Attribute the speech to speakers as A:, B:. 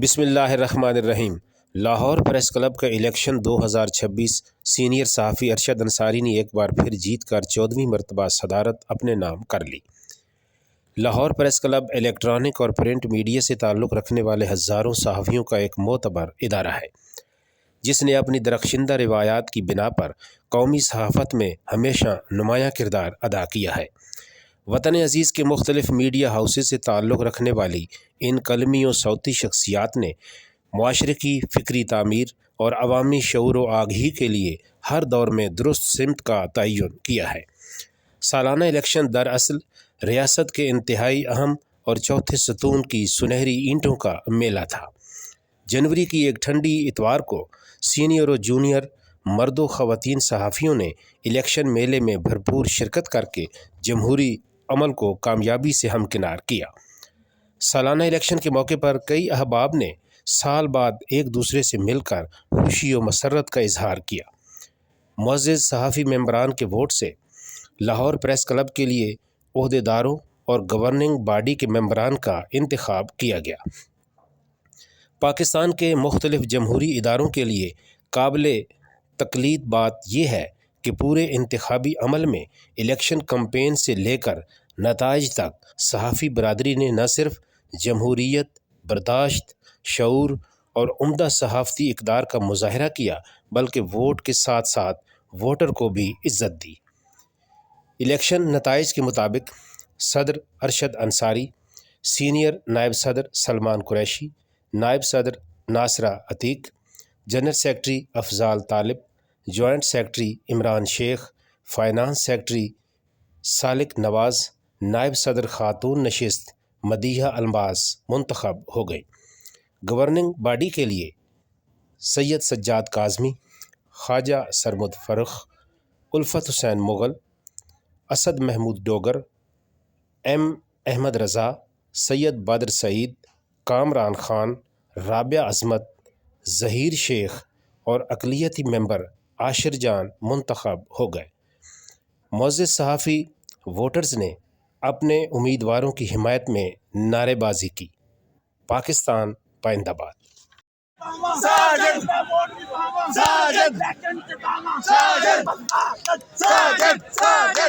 A: بسم اللہ الرحمن الرحیم۔ لاہور پریس کلب کا الیکشن 2026 سینئر صحافی ارشد انصاری نے ایک بار پھر جیت کر 14ویں مرتبہ صدارت اپنے نام کر لی۔ لاہور پریس کلب الیکٹرانک اور پرنٹ میڈیا سے تعلق رکھنے والے ہزاروں صحافیوں کا ایک معتبر ادارہ ہے، جس نے اپنی درخشندہ روایات کی بنا پر قومی صحافت میں ہمیشہ نمایاں کردار ادا کیا ہے۔ وطن عزیز کے مختلف میڈیا ہاؤسز سے تعلق رکھنے والی ان قلمی و صوتی شخصیات نے معاشرے کی فکری تعمیر اور عوامی شعور و آگہی کے لیے ہر دور میں درست سمت کا تعین کیا ہے۔ سالانہ الیکشن دراصل ریاست کے انتہائی اہم اور چوتھے ستون کی سنہری اینٹوں کا میلہ تھا۔ جنوری کی ایک ٹھنڈی اتوار کو سینئر و جونیئر مرد و خواتین صحافیوں نے الیکشن میلے میں بھرپور شرکت کر کے جمہوری عمل کو کامیابی سے ہمکنار کیا۔ سالانہ الیکشن کے موقع پر کئی احباب نے سال بعد ایک دوسرے سے مل کر خوشی و مسرت کا اظہار کیا۔ معزز صحافی ممبران کے ووٹ سے لاہور پریس کلب کے لیے عہدیداروں اور گورننگ باڈی کے ممبران کا انتخاب کیا گیا۔ پاکستان کے مختلف جمہوری اداروں کے لیے قابل تقلید بات یہ ہے کہ پورے انتخابی عمل میں الیکشن کمپین سے لے کر نتائج تک صحافی برادری نے نہ صرف جمہوریت، برداشت، شعور اور عمدہ صحافتی اقدار کا مظاہرہ کیا بلکہ ووٹ کے ساتھ ساتھ ووٹر کو بھی عزت دی۔ الیکشن نتائج کے مطابق صدر ارشد انصاری، سینئر نائب صدر سلمان قریشی، نائب صدر ناصرہ عتیق، جنرل سیکرٹری افضال طالب، جوائنٹ سیکرٹری عمران شیخ، فائنانس سیکرٹری سالک نواز، نائب صدر خاتون نشست مدیحہ الماس منتخب ہو گئیں۔ گورننگ باڈی کے لیے سید سجاد کاظمی، خواجہ سرمد فرخ، الفت حسین مغل، اسد محمود ڈوگر، ایم احمد رضا، سید بدر سعید، کامران خان، رابعہ عظمت، ظہیر شیخ اور اقلیتی ممبر عاشر جان منتخب ہو گئے۔ معزز صحافی ووٹرز نے اپنے امیدواروں کی حمایت میں نعرے بازی کی۔ پاکستان پائندہ باد۔
B: ساجد ساجد ساجد ساجد ساجد